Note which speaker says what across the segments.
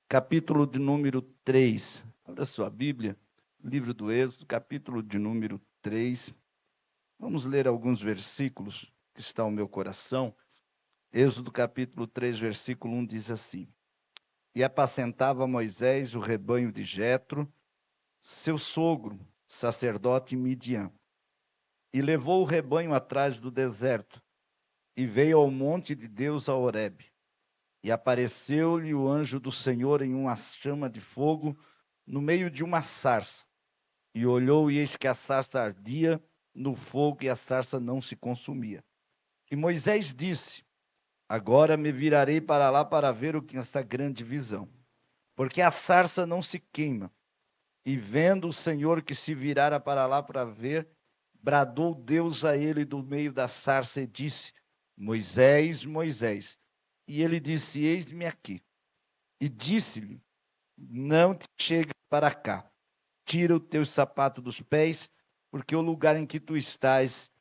Speaker 1: capítulo de número 3. Abra sua Bíblia, livro do Êxodo, capítulo de número 3. Vamos ler alguns versículos que estão no meu coração. Êxodo capítulo 3, versículo 1 diz assim: E apacentava Moisés o rebanho de Jetro, seu sogro, sacerdote Midian, e levou o rebanho atrás do deserto, e veio ao monte de Deus a Horebe. E apareceu-lhe o anjo do Senhor em uma chama de fogo, no meio de uma sarça. E olhou, e eis que a sarça ardia no fogo, e a sarça não se consumia. E Moisés disse: Agora me virarei para lá para ver o que é essa grande visão. Porque a sarça não se queima. E vendo o Senhor que se virara para lá para ver, bradou Deus a ele do meio da sarça e disse: Moisés, Moisés. E ele disse: Eis-me aqui. E disse-lhe: Não te chegues para cá. Tira o teu sapato dos pés, porque o lugar em que tu estás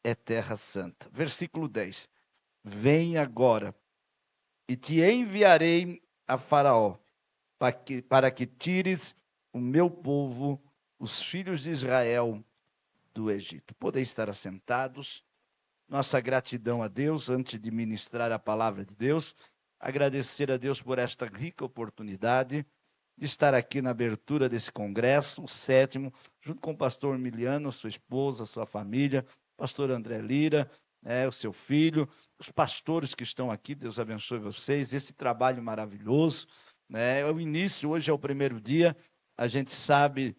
Speaker 1: é terra santa. Versículo 10. Vem agora, e te enviarei a Faraó, para que tires o meu povo, os filhos de Israel, do Egito. Podem estar assentados. Nossa gratidão a Deus, antes de ministrar a palavra de Deus, agradecer a Deus por esta rica oportunidade de estar aqui na abertura desse congresso, o 7º, junto com o pastor Emiliano, sua esposa, sua família, pastor André Lira, o seu filho, os pastores que estão aqui, Deus abençoe vocês, esse trabalho maravilhoso, é o início, hoje é o primeiro dia, a gente sabe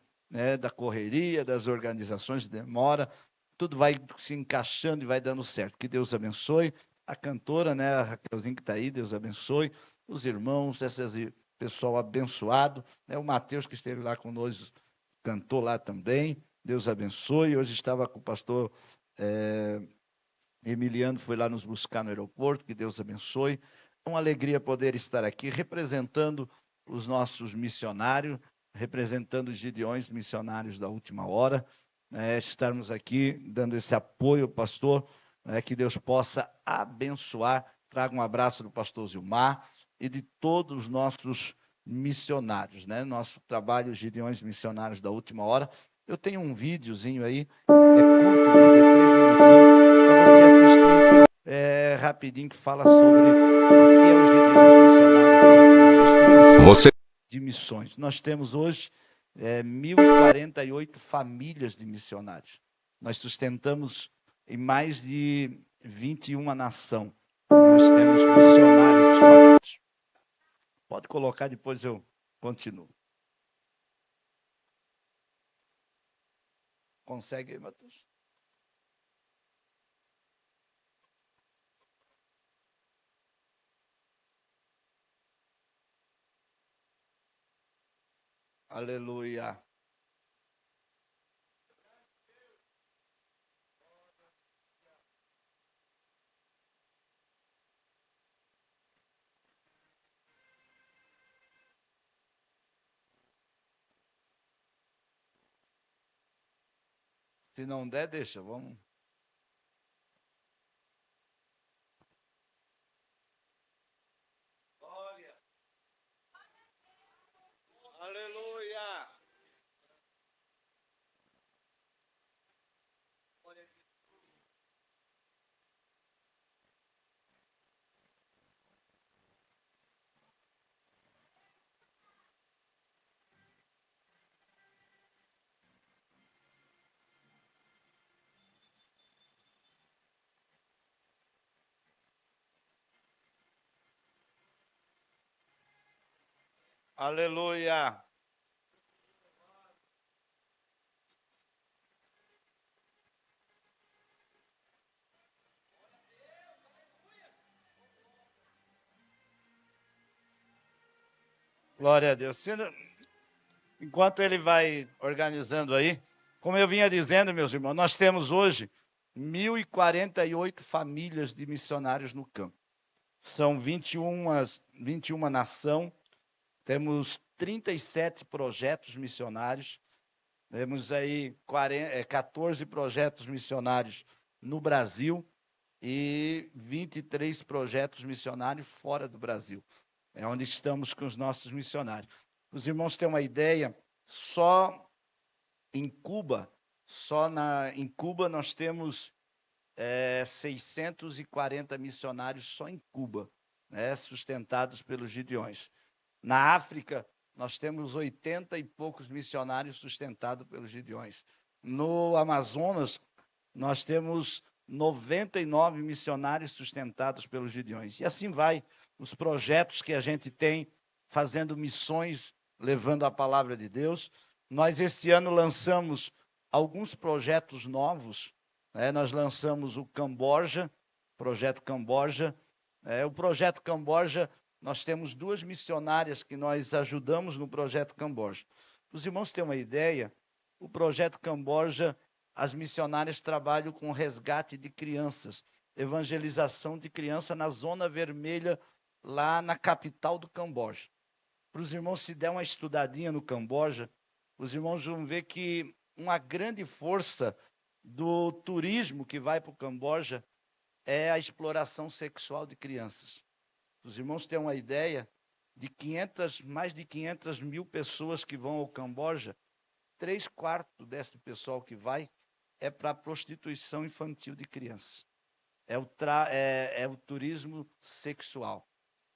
Speaker 1: da correria, das organizações, demora, tudo vai se encaixando e vai dando certo, que Deus abençoe, a cantora, a Raquelzinha que está aí, Deus abençoe, os irmãos, pessoal abençoado, o Mateus que esteve lá conosco, cantou lá também, Deus abençoe, hoje estava com o pastor Emiliano, foi lá nos buscar no aeroporto, que Deus abençoe, é uma alegria poder estar aqui, representando os nossos missionários, representando os Gideões missionários da última hora, estarmos aqui dando esse apoio, pastor, que Deus possa abençoar, traga um abraço do pastor Zilmar, e de todos os nossos missionários, Nosso trabalho, Gideões Missionários da Última Hora. Eu tenho um videozinho aí, curto, de 3 minutinhos, para você assistir rapidinho, que fala sobre o que é os Gideões Missionários da Última Hora. De missões. Nós temos hoje 1.048 famílias de missionários. Nós sustentamos em mais de 21 nações. Nós temos missionários espalhados. Pode colocar, depois eu continuo. Consegue aí, Matheus? Aleluia. Se não der, deixa, vamos. Glória. Aleluia. Aleluia. Glória a Deus. Enquanto ele vai organizando aí, como eu vinha dizendo, meus irmãos, nós temos hoje 1.048 famílias de missionários no campo. São 21 nações, temos 37 projetos missionários, temos aí 14 projetos missionários no Brasil e 23 projetos missionários fora do Brasil. É onde estamos com os nossos missionários. Os irmãos têm uma ideia, só em Cuba, em Cuba nós temos 640 missionários só em Cuba, né, sustentados pelos Gideões. Na África, nós temos 80 e poucos missionários sustentados pelos Gideões. No Amazonas, nós temos 99 missionários sustentados pelos Gideões. E assim vai, os projetos que a gente tem, fazendo missões, levando a palavra de Deus. Nós, esse ano, lançamos alguns projetos novos, né? Nós lançamos o Camboja, projeto Camboja. O projeto Camboja, nós temos 2 missionárias que nós ajudamos no projeto Camboja. Os irmãos têm uma ideia, o projeto Camboja, as missionárias trabalham com resgate de crianças, evangelização de criança na zona vermelha, lá na capital do Camboja. Para os irmãos, se der uma estudadinha no Camboja, os irmãos vão ver que uma grande força do turismo que vai para o Camboja é a exploração sexual de crianças. Os irmãos têm uma ideia de mais de 500 mil pessoas que vão ao Camboja, 3/4 desse pessoal que vai é para a prostituição infantil de crianças. É o turismo sexual.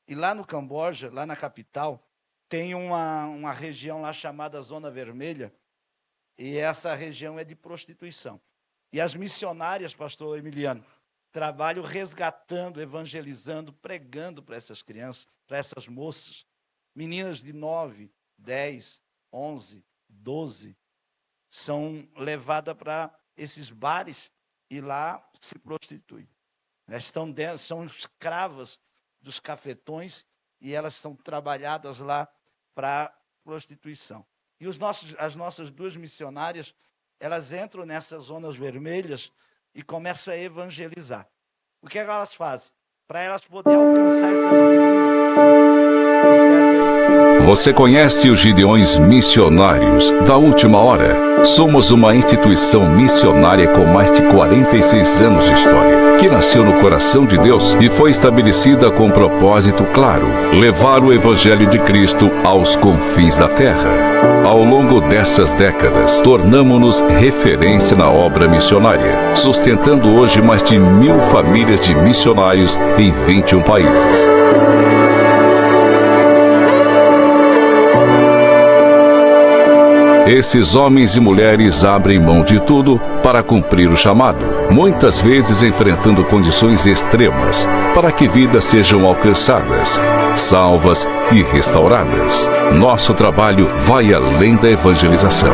Speaker 1: E lá no Camboja, lá na capital, tem uma região lá chamada Zona Vermelha, e essa região é de prostituição. E as missionárias, pastor Emiliano, trabalham resgatando, evangelizando, pregando para essas crianças, para essas moças, meninas de 9, 10, 11, 12, são levadas para esses bares e lá se prostituem. São escravas dos cafetões e elas são trabalhadas lá para prostituição. E as nossas 2 missionárias, elas entram nessas zonas vermelhas e começam a evangelizar. O que elas fazem? Para elas poderem alcançar essas meninas.
Speaker 2: Você conhece os Gideões Missionários da Última Hora? Somos uma instituição missionária com mais de 46 anos de história, que nasceu no coração de Deus e foi estabelecida com um propósito claro: levar o Evangelho de Cristo aos confins da terra. Ao longo dessas décadas, tornamo-nos referência na obra missionária, sustentando hoje mais de 1000 famílias de missionários em 21 países. Esses homens e mulheres abrem mão de tudo para cumprir o chamado, muitas vezes enfrentando condições extremas, para que vidas sejam alcançadas, salvas e restauradas. Nosso trabalho vai além da evangelização.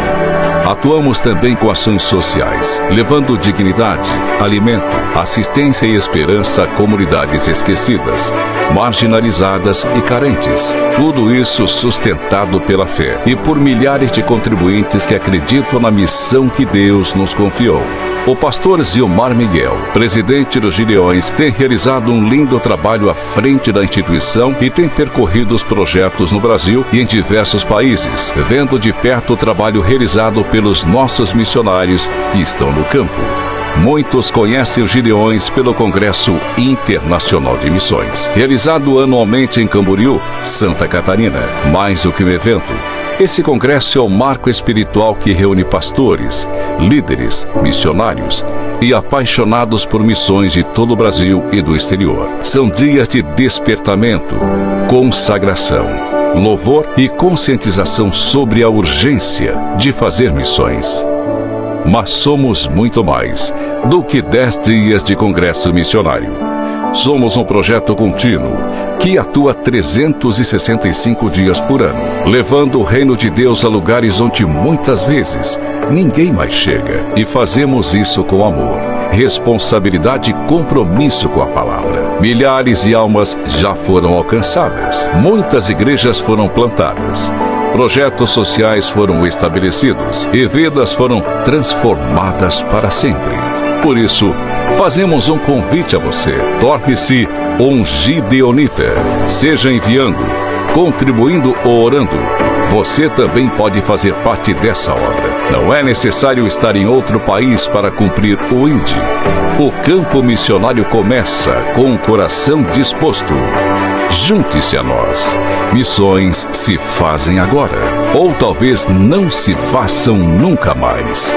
Speaker 2: Atuamos também com ações sociais, levando dignidade, alimento, assistência e esperança a comunidades esquecidas, marginalizadas e carentes. Tudo isso sustentado pela fé e por milhares de contribuintes que acreditam na missão que Deus nos confiou. O pastor Zilmar Miguel, presidente dos Gideões, tem realizado um lindo trabalho à frente da instituição e tem percorrido os projetos no Brasil e em diversos países, vendo de perto o trabalho realizado pelos nossos missionários que estão no campo. Muitos conhecem os Gideões pelo Congresso Internacional de Missões, realizado anualmente em Camboriú, Santa Catarina. Mais do que um evento, esse congresso é o marco espiritual que reúne pastores, líderes, missionários e apaixonados por missões de todo o Brasil e do exterior. São dias de despertamento, consagração, louvor e conscientização sobre a urgência de fazer missões. Mas somos muito mais do que 10 dias de congresso missionário. Somos um projeto contínuo que atua 365 dias por ano, levando o reino de Deus a lugares onde muitas vezes ninguém mais chega. E fazemos isso com amor, responsabilidade e compromisso com a palavra. Milhares de almas já foram alcançadas. Muitas igrejas foram plantadas. Projetos sociais foram estabelecidos e vidas foram transformadas para sempre. Por isso, fazemos um convite a você. Torne-se um gideonita. Seja enviando, contribuindo ou orando. Você também pode fazer parte dessa obra. Não é necessário estar em outro país para cumprir o ID. O campo missionário começa com o coração disposto. Junte-se a nós. Missões se fazem agora, ou talvez não se façam nunca mais.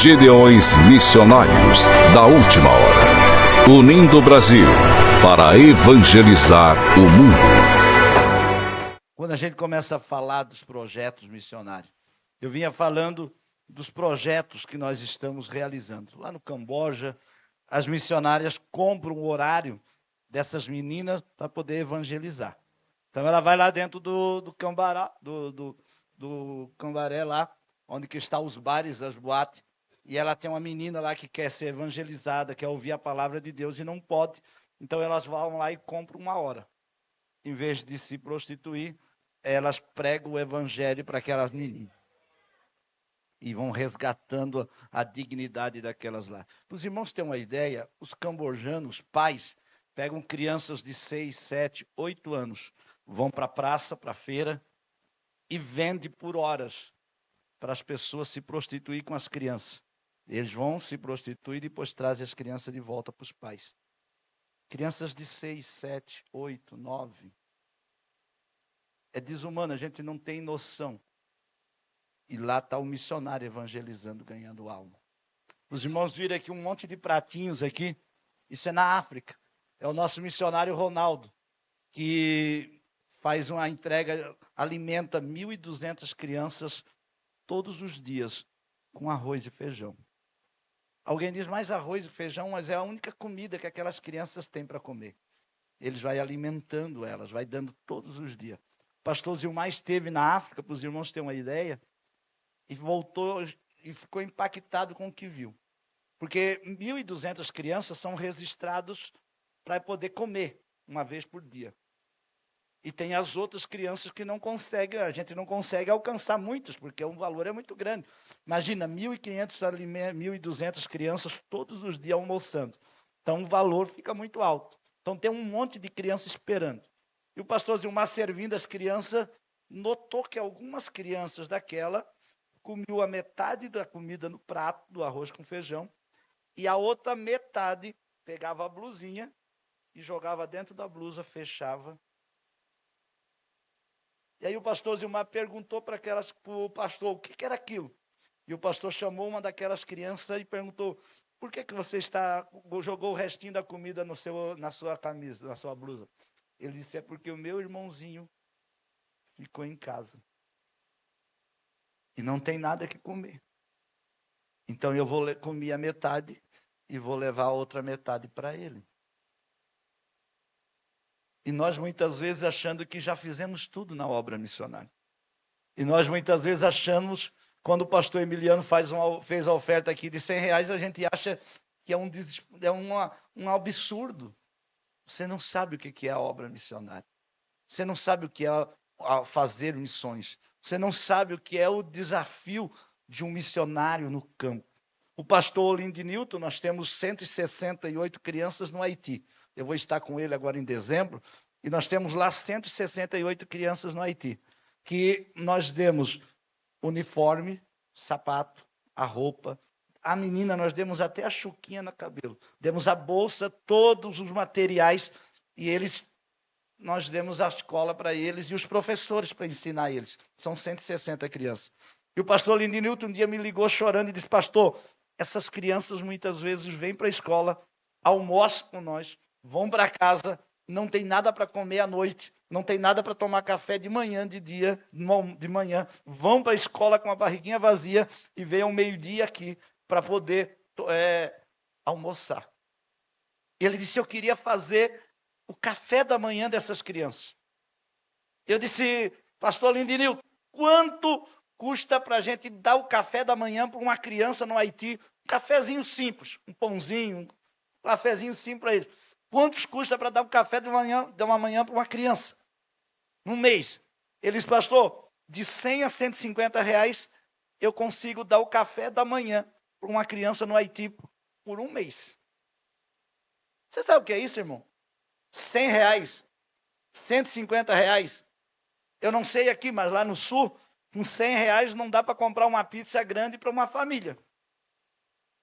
Speaker 2: Gideões Missionários da Última Hora, unindo o Brasil para evangelizar o mundo.
Speaker 1: Quando a gente começa a falar dos projetos missionários, eu vinha falando dos projetos que nós estamos realizando. Lá no Camboja, as missionárias compram o horário dessas meninas para poder evangelizar. Então ela vai lá dentro do Cambará, do Cambaré lá, onde que estão os bares, as boates, e ela tem uma menina lá que quer ser evangelizada, quer ouvir a palavra de Deus e não pode. Então elas vão lá e compram uma hora. Em vez de se prostituir, elas pregam o evangelho para aquelas meninas. E vão resgatando a dignidade daquelas lá. Para os irmãos terem uma ideia, os cambojanos, pais, pegam crianças de 6, 7, 8 anos, vão para a praça, para a feira, e vendem por horas para as pessoas se prostituir com as crianças. Eles vão se prostituir e depois trazem as crianças de volta para os pais. Crianças de 6, 7, 8, 9. É desumano, a gente não tem noção. E lá está o missionário evangelizando, ganhando alma. Os irmãos viram aqui um monte de pratinhos aqui. Isso é na África. É o nosso missionário Ronaldo, que faz uma entrega, alimenta 1.200 crianças todos os dias com arroz e feijão. Alguém diz, mais arroz e feijão, mas é a única comida que aquelas crianças têm para comer. Eles vão alimentando elas, vai dando todos os dias. O pastor Zilmar esteve na África, para os irmãos terem uma ideia, e voltou e ficou impactado com o que viu. Porque 1.200 crianças são registrados para poder comer uma vez por dia. E tem as outras crianças que não conseguem, a gente não consegue alcançar muitas, porque o valor é muito grande. Imagina, 1.200 crianças todos os dias almoçando. Então o valor fica muito alto. Então tem um monte de crianças esperando. E o pastor Zilmar, servindo as crianças, notou que algumas crianças daquela comiam a metade da comida no prato, do arroz com feijão, e a outra metade pegava a blusinha e jogava dentro da blusa, fechava. E aí o pastor Zilmar perguntou para o pastor o que era aquilo. E o pastor chamou uma daquelas crianças e perguntou, por que você jogou o restinho da comida na sua camisa, na sua blusa? Ele disse, é porque o meu irmãozinho ficou em casa. E não tem nada que comer. Então eu vou comer a metade e vou levar a outra metade para ele. E nós muitas vezes achando que já fizemos tudo na obra missionária. E nós muitas vezes achamos, quando o pastor Emiliano fez a oferta aqui de R$100, a gente acha que é um absurdo. Você não sabe o que é a obra missionária. Você não sabe o que é fazer missões. Você não sabe o que é o desafio de um missionário no campo. O pastor Olindy Newton, nós temos 168 crianças no Haiti. Eu vou estar com ele agora em dezembro, e nós temos lá 168 crianças no Haiti, que nós demos uniforme, sapato, a roupa, a menina nós demos até a chuquinha no cabelo, demos a bolsa, todos os materiais, e nós demos a escola para eles e os professores para ensinar eles. São 160 crianças. E o pastor Olindy Newton um dia me ligou chorando e disse, pastor, essas crianças muitas vezes vêm para a escola, almoçam com nós, vão para casa, não tem nada para comer à noite, não tem nada para tomar café de manhã, de manhã, vão para a escola com a barriguinha vazia e vêm ao meio-dia aqui para poder almoçar. Ele disse, eu queria fazer o café da manhã dessas crianças. Eu disse, pastor Olindy Newton, Quanto custa para a gente dar o café da manhã para uma criança no Haiti? Um cafezinho simples, um pãozinho, um cafezinho simples para eles. Quantos custa para dar o café de uma manhã para uma criança? Num mês. Ele disse, pastor, de 100 a 150 reais, eu consigo dar o café da manhã para uma criança no Haiti por um mês. Você sabe o que é isso, irmão? 100 reais, 150 reais. Eu não sei aqui, mas lá no sul, com 100 reais não dá para comprar uma pizza grande para uma família.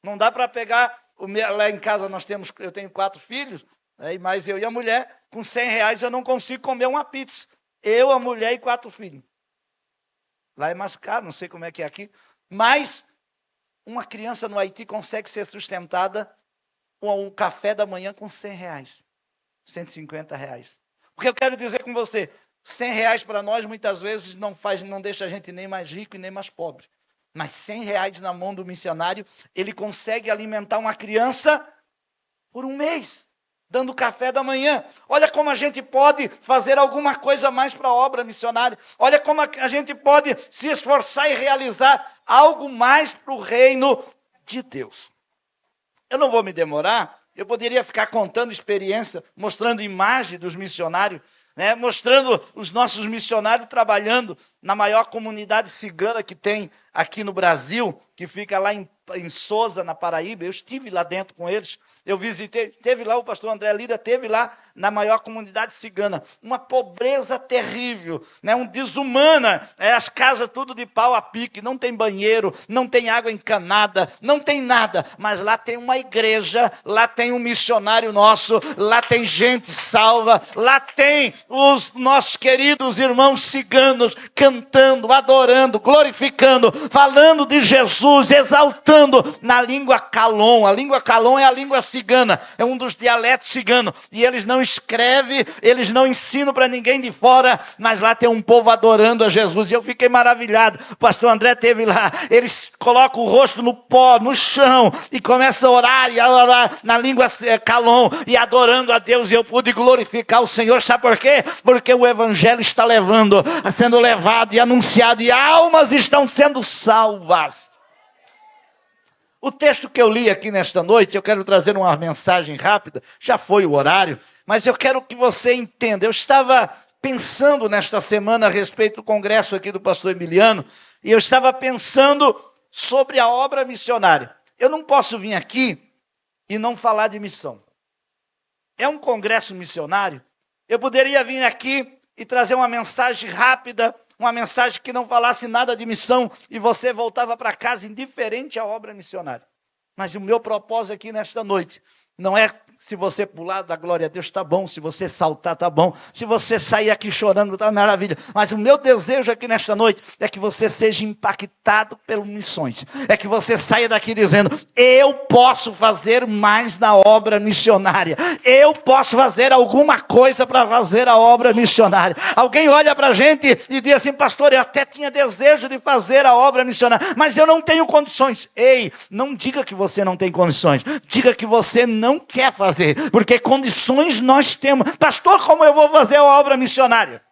Speaker 1: Não dá para pegar, lá em casa eu tenho 4 filhos, e mais eu e a mulher, com 100 reais eu não consigo comer uma pizza. Eu, a mulher e 4 filhos. Lá é mais caro, não sei como é que é aqui. Mas uma criança no Haiti consegue ser sustentada com um café da manhã com 100 reais, 150 reais. Porque eu quero dizer com você, 100 reais para nós muitas vezes não deixa a gente nem mais rico e nem mais pobre. Mas 100 reais na mão do missionário, ele consegue alimentar uma criança por um mês, dando café da manhã. Olha como a gente pode fazer alguma coisa mais para a obra missionária. Olha como a gente pode se esforçar e realizar algo mais para o reino de Deus. Eu não vou me demorar, eu poderia ficar contando experiência, mostrando imagem dos missionários, mostrando os nossos missionários trabalhando na maior comunidade cigana que tem aqui no Brasil, que fica lá em Sousa, na Paraíba. Eu estive lá dentro com eles, eu visitei, teve lá o pastor André Lira, teve lá na maior comunidade cigana, uma pobreza terrível, desumana, as casas tudo de pau a pique, não tem banheiro, não tem água encanada, não tem nada, mas lá tem uma igreja, lá tem um missionário nosso, lá tem gente salva, lá tem os nossos queridos irmãos ciganos cantando, adorando, glorificando, falando de Jesus, exaltando na língua calon. A língua calon é a língua cigana, é um dos dialetos ciganos, e eles não escrevem, eles não ensinam para ninguém de fora, mas lá tem um povo adorando a Jesus, e eu fiquei maravilhado. O pastor André teve lá, eles colocam o rosto no pó, no chão, e começam a orar na língua calon, e adorando a Deus, e eu pude glorificar o Senhor. Sabe por quê? Porque o evangelho está sendo levado e anunciado, e almas estão sendo salvas. O texto que eu li aqui nesta noite, eu quero trazer uma mensagem rápida, já foi o horário, mas eu quero que você entenda. Eu estava pensando nesta semana a respeito do congresso aqui do pastor Emiliano, e eu estava pensando sobre a obra missionária. Eu não posso vir aqui e não falar de missão. É um congresso missionário. Eu poderia vir aqui e trazer uma mensagem rápida, uma mensagem que não falasse nada de missão, e você voltava para casa indiferente à obra missionária. Mas o meu propósito aqui nesta noite não é se você pular da glória a Deus, está bom. Se você saltar, está bom. Se você sair aqui chorando, está maravilha. Mas o meu desejo aqui nesta noite é que você seja impactado pelas missões. É que você saia daqui dizendo, eu posso fazer mais na obra missionária. Eu posso fazer alguma coisa para fazer a obra missionária. Alguém olha para a gente e diz assim, pastor, eu até tinha desejo de fazer a obra missionária, mas eu não tenho condições. Ei, não diga que você não tem condições. Diga que você não quer fazer, porque condições nós temos. Pastor, como eu vou fazer a obra missionária?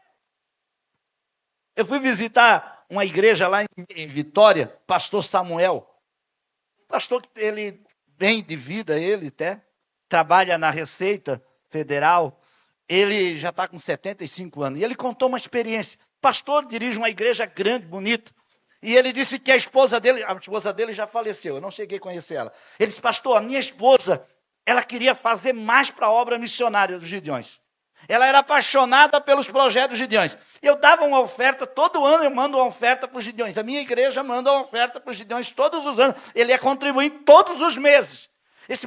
Speaker 1: Eu fui visitar uma igreja lá em Vitória, pastor Samuel. Pastor, ele bem de vida, ele até trabalha na Receita Federal, ele já está com 75 anos, e ele contou uma experiência. Pastor dirige uma igreja grande, bonita, e ele disse que a esposa dele já faleceu, eu não cheguei a conhecer ela. Ele disse, pastor, a minha esposa, ela queria fazer mais para a obra missionária dos Gideões. Ela era apaixonada pelos projetos Gideões. Eu dava uma oferta, todo ano eu mando uma oferta para os Gideões. A minha igreja manda uma oferta para os Gideões todos os anos. Ele ia contribuir todos os meses.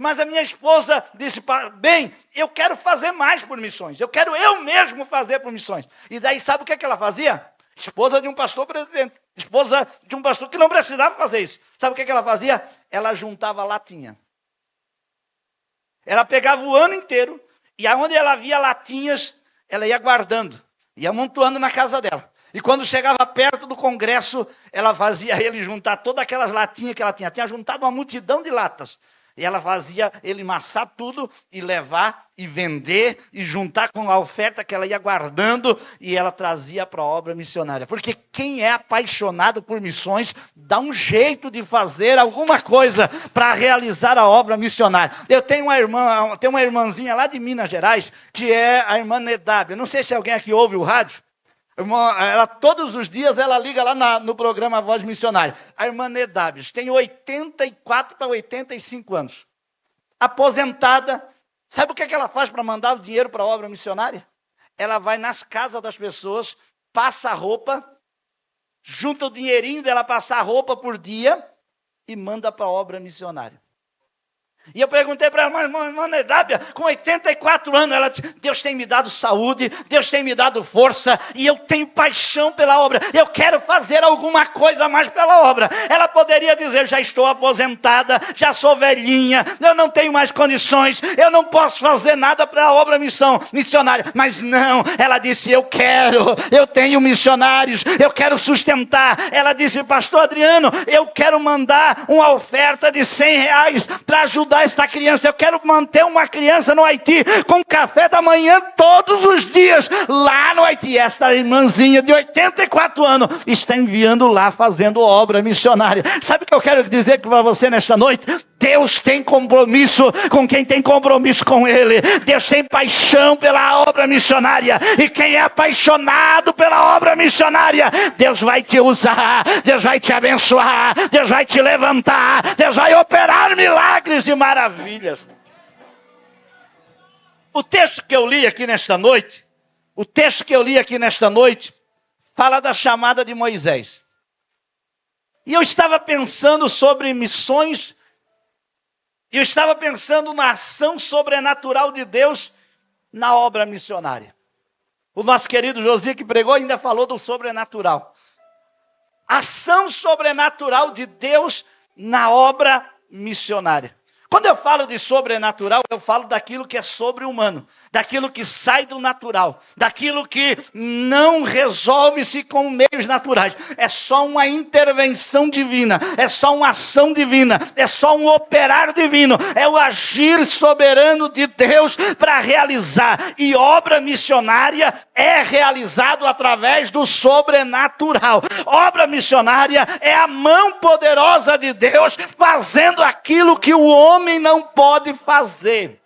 Speaker 1: Mas a minha esposa disse, bem, eu quero fazer mais por missões. Eu quero eu mesmo fazer por missões. E daí sabe o que ela fazia? Esposa de um pastor presidente. Esposa de um pastor que não precisava fazer isso. Sabe o que ela fazia? Ela juntava latinha. Ela pegava o ano inteiro, e aonde ela via latinhas, ela ia guardando, ia amontoando na casa dela. E quando chegava perto do congresso, ela fazia ele juntar todas aquelas latinhas que ela tinha. Tinha juntado uma multidão de latas. E ela fazia ele amassar tudo e levar e vender e juntar com a oferta que ela ia guardando e ela trazia para a obra missionária. Porque quem é apaixonado por missões dá um jeito de fazer alguma coisa para realizar a obra missionária. Eu tenho uma irmãzinha lá de Minas Gerais, que é a irmã Nedab. Eu não sei se alguém aqui ouve o rádio. Ela, todos os dias ela liga lá no programa Voz Missionária. A irmã Nedab tem 84 para 85 anos. Aposentada. Sabe o que ela faz para mandar o dinheiro para a obra missionária? Ela vai nas casas das pessoas, passa a roupa, junta o dinheirinho dela passar a roupa por dia e manda para a obra missionária. E eu perguntei para ela, irmã Nedábia, com 84 anos, ela disse, Deus tem me dado saúde, Deus tem me dado força, e eu tenho paixão pela obra, eu quero fazer alguma coisa mais pela obra. Ela poderia dizer, já estou aposentada, já sou velhinha, eu não tenho mais condições, eu não posso fazer nada para a obra missionária. Mas não, ela disse, eu tenho missionários, eu quero sustentar. Ela disse, pastor Adriano, eu quero mandar uma oferta de R$100 para ajudar esta criança. Eu quero manter uma criança no Haiti com café da manhã todos os dias lá no Haiti. Esta irmãzinha de 84 anos está enviando lá, fazendo obra missionária. Sabe o que eu quero dizer para você nesta noite? Deus tem compromisso com quem tem compromisso com Ele. Deus tem paixão pela obra missionária. E quem é apaixonado pela obra missionária, Deus vai te usar, Deus vai te abençoar, Deus vai te levantar, Deus vai operar milagres e maravilhas. O texto que eu li aqui nesta noite, fala da chamada de Moisés. E eu estava pensando sobre missões. Eu estava pensando na ação sobrenatural de Deus na obra missionária. O nosso querido Josi que pregou ainda falou do sobrenatural. Ação sobrenatural de Deus na obra missionária. Quando eu falo de sobrenatural, eu falo daquilo que é sobre-humano, daquilo que sai do natural, daquilo que não resolve-se com meios naturais. É só uma intervenção divina, é só uma ação divina, é só um operar divino, é o agir soberano de Deus para realizar. E obra missionária é realizado através do sobrenatural. Obra missionária é a mão poderosa de Deus fazendo aquilo que o homem não pode fazer.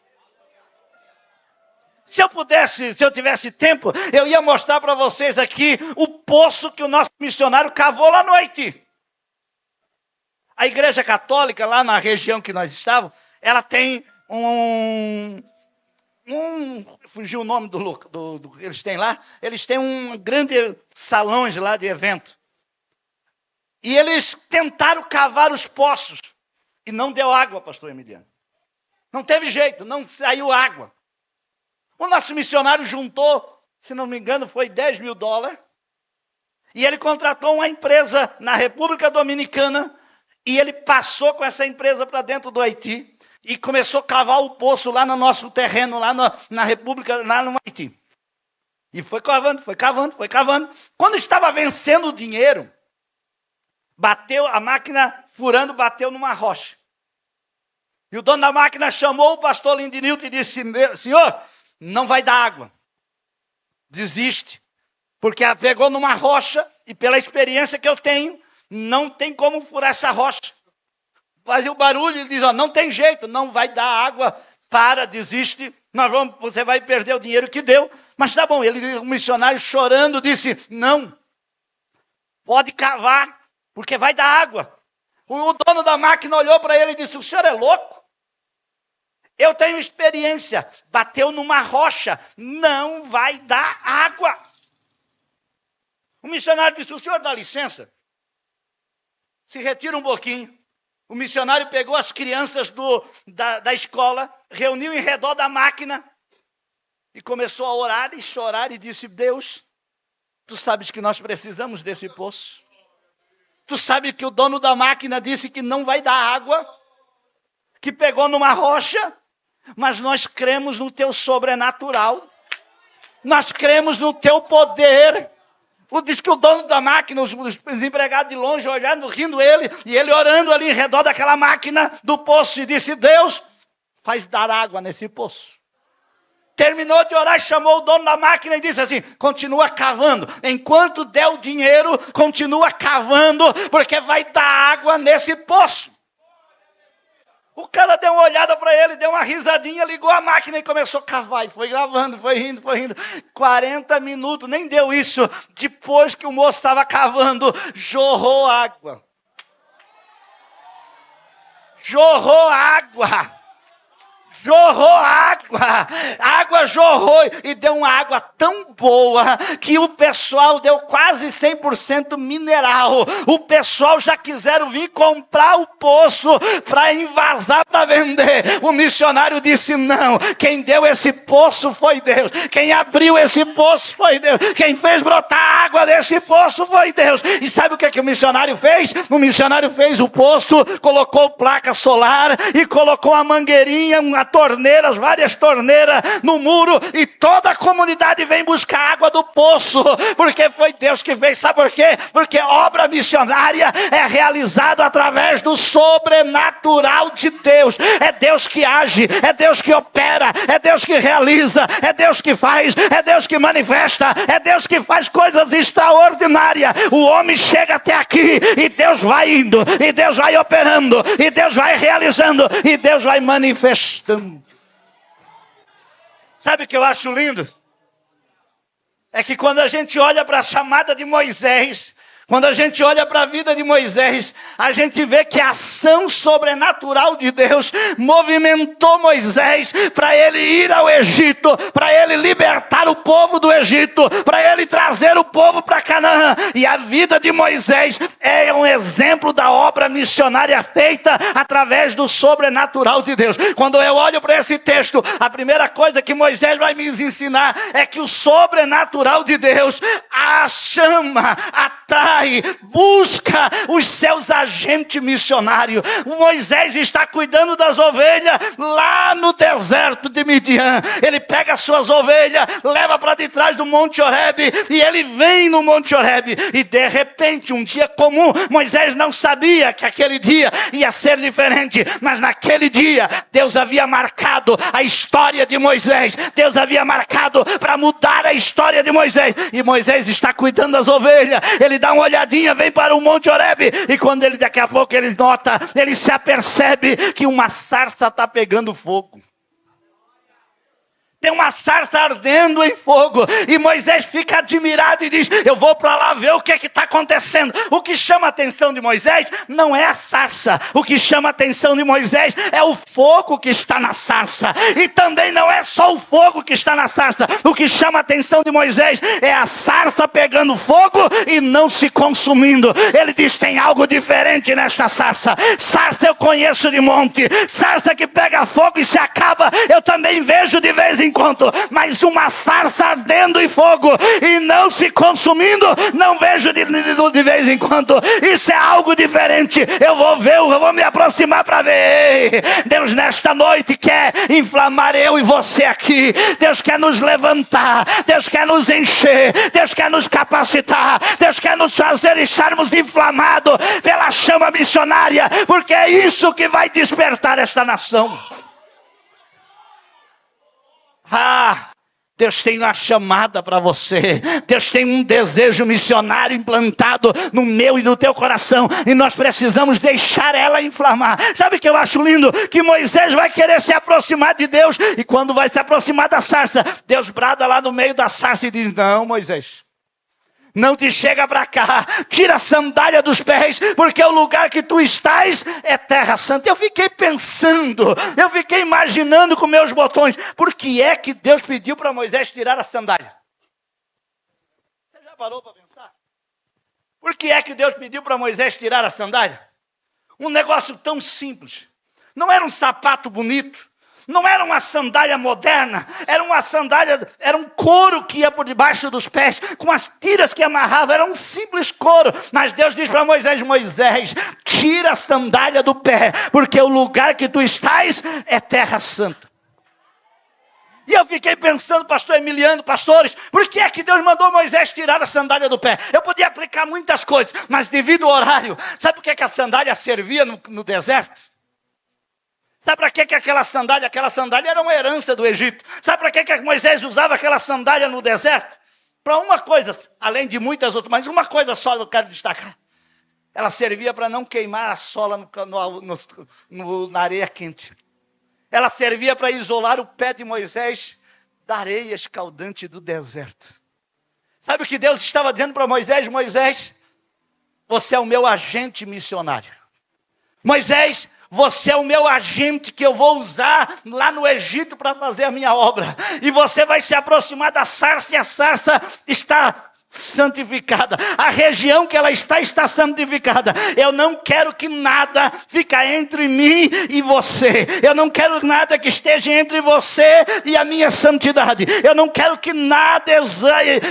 Speaker 1: Se eu tivesse tempo, eu ia mostrar para vocês aqui o poço que o nosso missionário cavou lá no Haiti. A igreja católica, lá na região que nós estávamos, ela tem fugiu o nome do que eles têm lá, eles têm um grande salões lá de evento. E eles tentaram cavar os poços. E não deu água, pastor Emiliano. Não teve jeito, não saiu água. O nosso missionário juntou, se não me engano, foi $10 mil. E ele contratou uma empresa na República Dominicana. E ele passou com essa empresa para dentro do Haiti. E começou a cavar o poço lá no nosso terreno, lá na República, lá no Haiti. E foi cavando. Quando estava vencendo o dinheiro, bateu a máquina, furando, bateu numa rocha. E o dono da máquina chamou o pastor Lindinilton e disse, senhor, não vai dar água. Desiste. Porque ela pegou numa rocha e pela experiência que eu tenho, não tem como furar essa rocha. Fazia o barulho e ele diz, não tem jeito, não vai dar água, desiste. Você vai perder o dinheiro que deu. Mas tá bom, o missionário chorando disse, não, pode cavar, porque vai dar água. O dono da máquina olhou para ele e disse, o senhor é louco? Eu tenho experiência, bateu numa rocha, não vai dar água. O missionário disse, o senhor dá licença? Se retira um pouquinho. O missionário pegou as crianças da escola, reuniu em redor da máquina e começou a orar e chorar e disse, Deus, tu sabes que nós precisamos desse poço. Tu sabe que o dono da máquina disse que não vai dar água, que pegou numa rocha, mas nós cremos no teu sobrenatural, nós cremos no teu poder, Diz que o dono da máquina, os empregados de longe olhando, rindo ele, e ele orando ali em redor daquela máquina do poço, e disse: Deus, faz dar água nesse poço. Terminou de orar e chamou o dono da máquina e disse assim: continua cavando. Enquanto der o dinheiro, continua cavando, porque vai dar água nesse poço. O cara deu uma olhada para ele, deu uma risadinha, ligou a máquina e começou a cavar. E foi gravando, foi rindo. 40 minutos, nem deu isso. Depois que o moço estava cavando, jorrou água. Jorrou água. A água jorrou e deu uma água tão boa que o pessoal deu quase 100% mineral. O pessoal já quiseram vir comprar o poço para invasar, para vender. O missionário disse: não, quem deu esse poço foi Deus. Quem abriu esse poço foi Deus. Quem fez brotar água desse poço foi Deus. E sabe o que o missionário fez? O missionário fez o poço, colocou placa solar e colocou uma mangueirinha, torneiras, várias torneiras no muro, e toda a comunidade vem buscar água do poço, porque foi Deus que fez. Sabe por quê? Porque obra missionária é realizada através do sobrenatural de Deus. É Deus que age, é Deus que opera, é Deus que realiza, é Deus que faz, é Deus que manifesta, é Deus que faz coisas extraordinárias. O homem chega até aqui e Deus vai indo, e Deus vai operando, e Deus vai realizando, e Deus vai manifestando. Sabe o que eu acho lindo? É que quando a gente olha para a chamada de Moisés, quando a gente olha para a vida de Moisés, a gente vê que a ação sobrenatural de Deus movimentou Moisés para ele ir ao Egito, para ele libertar o povo do Egito, para ele trazer o povo para Canaã. E a vida de Moisés é um exemplo da obra missionária feita através do sobrenatural de Deus. Quando eu olho para esse texto, a primeira coisa que Moisés vai me ensinar é que o sobrenatural de Deus a chama, atrai, busca os seus agentes missionários. Moisés está cuidando das ovelhas lá no deserto de Midian. Ele pega as suas ovelhas, leva para de trás do Monte Horebe, e ele vem no Monte Horebe, e de repente, um dia comum, Moisés não sabia que aquele dia ia ser diferente, mas naquele dia Deus havia marcado a história de Moisés. Deus havia marcado para mudar a história de Moisés, e Moisés está cuidando das ovelhas. Ele dá uma olhadinha, vem para o Monte Horebe, e quando ele, daqui a pouco, ele nota, ele se apercebe que uma sarça está pegando fogo. Tem uma sarça ardendo em fogo, e Moisés fica admirado e diz: eu vou para lá ver o que está acontecendo. O que chama a atenção de Moisés não é a sarça, o que chama a atenção de Moisés é o fogo que está na sarça, e também não é só o fogo que está na sarça. O que chama a atenção de Moisés é a sarça pegando fogo e não se consumindo. Ele diz: tem algo diferente nesta sarça. Sarça eu conheço de monte, sarça que pega fogo e se acaba, eu também vejo de vez em quando, mas uma sarça ardendo em fogo e não se consumindo, não vejo de vez em quando. Isso é algo diferente. Eu vou ver, eu vou me aproximar para ver. Deus nesta noite quer inflamar eu e você aqui. Deus quer nos levantar, Deus quer nos encher, Deus quer nos capacitar, Deus quer nos fazer estarmos inflamados pela chama missionária, porque é isso que vai despertar esta nação. Deus tem uma chamada para você. Deus tem um desejo missionário implantado no meu e no teu coração, e nós precisamos deixar ela inflamar. Sabe o que eu acho lindo? Que Moisés vai querer se aproximar de Deus, e quando vai se aproximar da sarça, Deus brada lá no meio da sarça e diz: não, Moisés, não te chega para cá, tira a sandália dos pés, porque o lugar que tu estás é terra santa. Eu fiquei pensando, eu fiquei imaginando com meus botões, por que é que Deus pediu para Moisés tirar a sandália? Você já parou para pensar? Por que é que Deus pediu para Moisés tirar a sandália? Um negócio tão simples, não era um sapato bonito, não era uma sandália moderna, era uma sandália, era um couro que ia por debaixo dos pés, com as tiras que amarrava, era um simples couro. Mas Deus diz para Moisés: Moisés, tira a sandália do pé, porque o lugar que tu estás é terra santa. E eu fiquei pensando, pastor Emiliano, pastores, por que é que Deus mandou Moisés tirar a sandália do pé? Eu podia aplicar muitas coisas, mas devido ao horário, sabe por que a sandália servia no deserto? Sabe para que aquela sandália? Aquela sandália era uma herança do Egito. Sabe para que Moisés usava aquela sandália no deserto? Para uma coisa, além de muitas outras, mas uma coisa só eu quero destacar. Ela servia para não queimar a sola na areia quente. Ela servia para isolar o pé de Moisés da areia escaldante do deserto. Sabe o que Deus estava dizendo para Moisés? Moisés, você é o meu agente missionário. Moisés, você é o meu agente que eu vou usar lá no Egito para fazer a minha obra. E você vai se aproximar da sarça, e a sarça está santificada. A região que ela está santificada. Eu não quero que nada fique entre mim e você. Eu não quero nada que esteja entre você e a minha santidade. Eu não quero que nada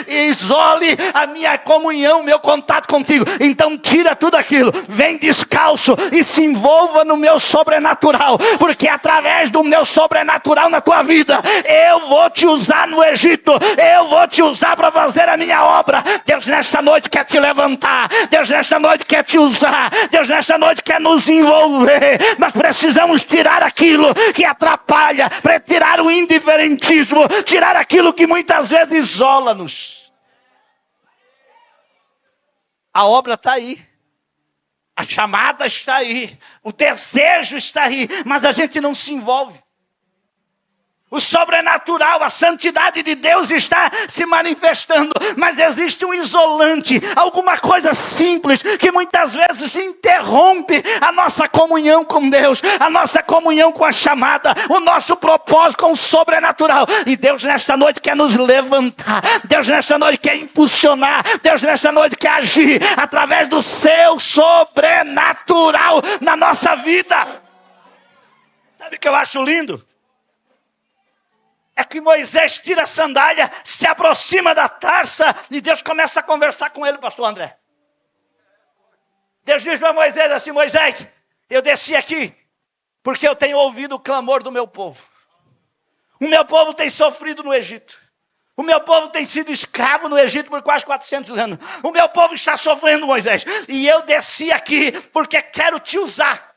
Speaker 1: isole a minha comunhão, meu contato contigo. Então tira tudo aquilo. Vem descalço e se envolva no meu sobrenatural. Porque através do meu sobrenatural na tua vida, eu vou te usar no Egito. Eu vou te usar para fazer a minha obra. Deus nesta noite quer te levantar. Deus nesta noite quer te usar. Deus nesta noite quer nos envolver. Nós precisamos tirar aquilo que atrapalha, para tirar o indiferentismo, tirar aquilo que muitas vezes isola-nos. A obra está aí. A chamada está aí. O desejo está aí. Mas a gente não se envolve. O sobrenatural, a santidade de Deus está se manifestando, mas existe um isolante, alguma coisa simples que muitas vezes interrompe a nossa comunhão com Deus, a nossa comunhão com a chamada, o nosso propósito com o sobrenatural. E Deus nesta noite quer nos levantar, Deus nesta noite quer impulsionar, Deus nesta noite quer agir através do seu sobrenatural na nossa vida. Sabe o que eu acho lindo? É que Moisés tira a sandália, se aproxima da tarça e Deus começa a conversar com ele, pastor André. Deus diz para Moisés assim: Moisés, eu desci aqui porque eu tenho ouvido o clamor do meu povo. O meu povo tem sofrido no Egito. O meu povo tem sido escravo no Egito por quase 400 anos. O meu povo está sofrendo, Moisés. E eu desci aqui porque quero te usar.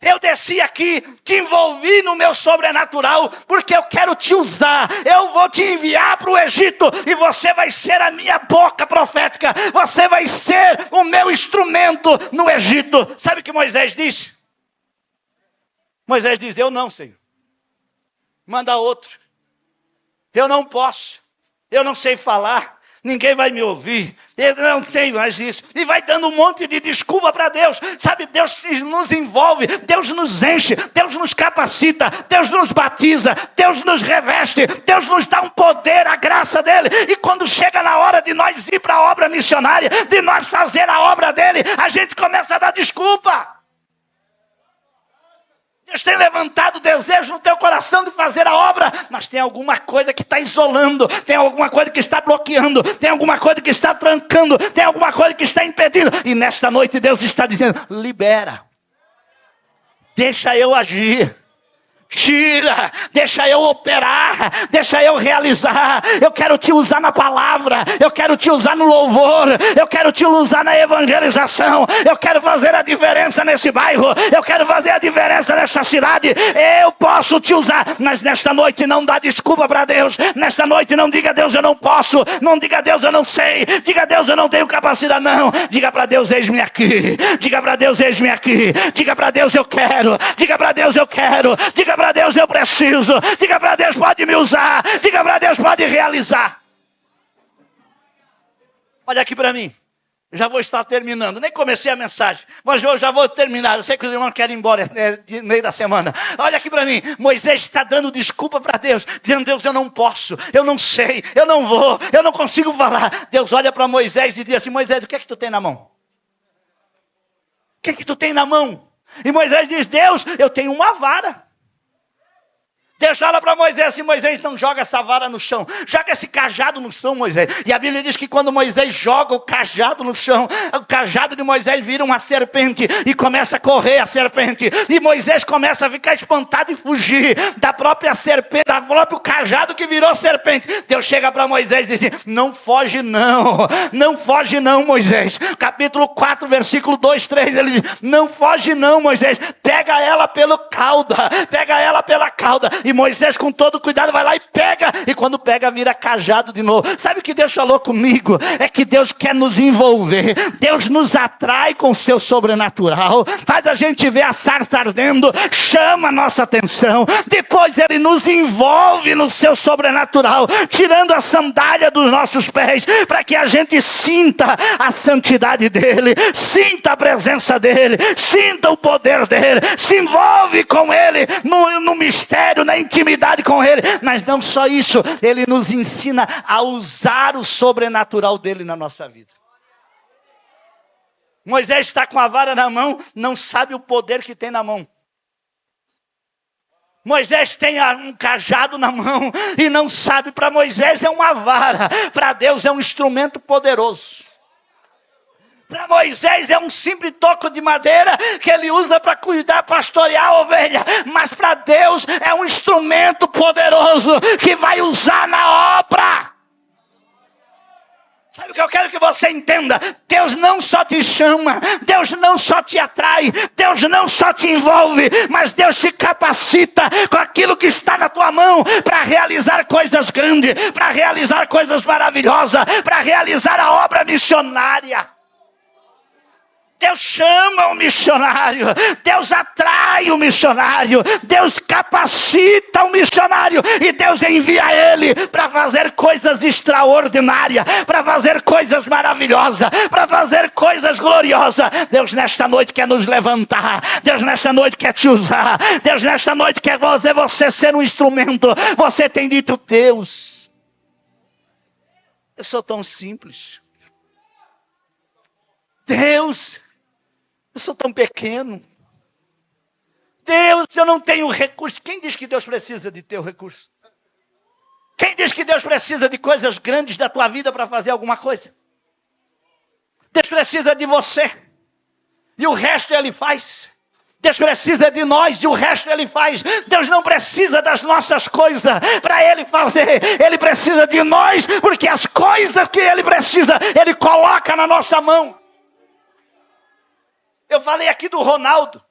Speaker 1: Eu desci aqui, te envolvi no meu sobrenatural, porque eu quero te usar. Eu vou te enviar para o Egito, e você vai ser a minha boca profética. Você vai ser o meu instrumento no Egito. Sabe o que Moisés disse? Moisés diz: eu não, Senhor. Manda outro. Eu não posso. Eu não sei falar. Ninguém vai me ouvir. Eu não tenho mais isso. E vai dando um monte de desculpa para Deus. Sabe, Deus nos envolve. Deus nos enche. Deus nos capacita. Deus nos batiza. Deus nos reveste. Deus nos dá um poder, a graça dele. E quando chega na hora de nós ir para a obra missionária, de nós fazer a obra dele, a gente começa a dar desculpa. Deus tem levantado o desejo no teu coração de fazer a obra, mas tem alguma coisa que está isolando, tem alguma coisa que está bloqueando, tem alguma coisa que está trancando, tem alguma coisa que está impedindo. E nesta noite Deus está dizendo: libera, deixa eu agir. Tira, deixa eu operar, deixa eu realizar. Eu quero te usar na palavra, eu quero te usar no louvor, eu quero te usar na evangelização, eu quero fazer a diferença nesse bairro, eu quero fazer a diferença nessa cidade. Eu posso te usar, mas nesta noite não dá desculpa para Deus. Nesta noite não diga: Deus, eu não posso, não diga: Deus, eu não sei, diga: Deus, eu não tenho capacidade. Não, diga para Deus: eis-me aqui, diga para Deus: eis-me aqui, diga para Deus: eu quero, diga para Deus: eu quero, diga para Deus: eu preciso, diga para Deus: pode me usar, diga para Deus: pode realizar. Olha aqui para mim, já vou estar terminando, nem comecei a mensagem, mas eu já vou terminar. Eu sei que os irmãos querem ir embora no meio da semana. Olha aqui para mim, Moisés está dando desculpa para Deus, dizendo: Deus, eu não posso, eu não sei, eu não vou, eu não consigo falar. Deus olha para Moisés e diz assim: Moisés, o que é que tu tem na mão? O que é que tu tem na mão? E Moisés diz: Deus, eu tenho uma vara. Deus fala para Moisés assim: Moisés, então joga essa vara no chão, joga esse cajado no chão, Moisés. E a Bíblia diz que quando Moisés joga o cajado no chão, o cajado de Moisés vira uma serpente e começa a correr a serpente. E Moisés começa a ficar espantado e fugir da própria serpente, do próprio cajado que virou serpente. Deus chega para Moisés e diz: não foge não, não foge não, Moisés. Capítulo 4, versículo 2, 3, ele diz: não foge não, Moisés, pega ela pela cauda, pega ela pela cauda. E Moisés, com todo cuidado, vai lá e pega. E quando pega, vira cajado de novo. Sabe o que Deus falou comigo? É que Deus quer nos envolver. Deus nos atrai com o seu sobrenatural. Faz a gente ver a sarça ardendo. Chama a nossa atenção. Depois Ele nos envolve no seu sobrenatural. Tirando a sandália dos nossos pés. Para que a gente sinta a santidade dEle. Sinta a presença dEle. Sinta o poder dEle. Se envolve com Ele no mistério, na intimidade com Ele. Mas não só isso, Ele nos ensina a usar o sobrenatural dEle na nossa vida. Moisés está com a vara na mão, não sabe o poder que tem na mão. Moisés tem um cajado na mão e não sabe. Para Moisés é uma vara, para Deus é um instrumento poderoso. Para Moisés é um simples toco de madeira que ele usa para cuidar, pastorear a ovelha. Mas para Deus é um instrumento poderoso que vai usar na obra. Sabe o que eu quero que você entenda? Deus não só te chama, Deus não só te atrai, Deus não só te envolve, mas Deus te capacita com aquilo que está na tua mão para realizar coisas grandes, para realizar coisas maravilhosas, para realizar a obra missionária. Deus chama o missionário, Deus atrai o missionário, Deus capacita o missionário e Deus envia ele para fazer coisas extraordinárias, para fazer coisas maravilhosas, para fazer coisas gloriosas. Deus nesta noite quer nos levantar, Deus nesta noite quer te usar, Deus nesta noite quer fazer você ser um instrumento. Você tem dito: Deus, eu sou tão simples. Deus, eu sou tão pequeno. Deus, eu não tenho recurso. Quem diz que Deus precisa de teu recurso? Quem diz que Deus precisa de coisas grandes da tua vida para fazer alguma coisa? Deus precisa de você. E o resto Ele faz. Deus precisa de nós e o resto Ele faz. Deus não precisa das nossas coisas para Ele fazer. Ele precisa de nós, porque as coisas que Ele precisa, Ele coloca na nossa mão. Eu falei aqui do Ronaldo.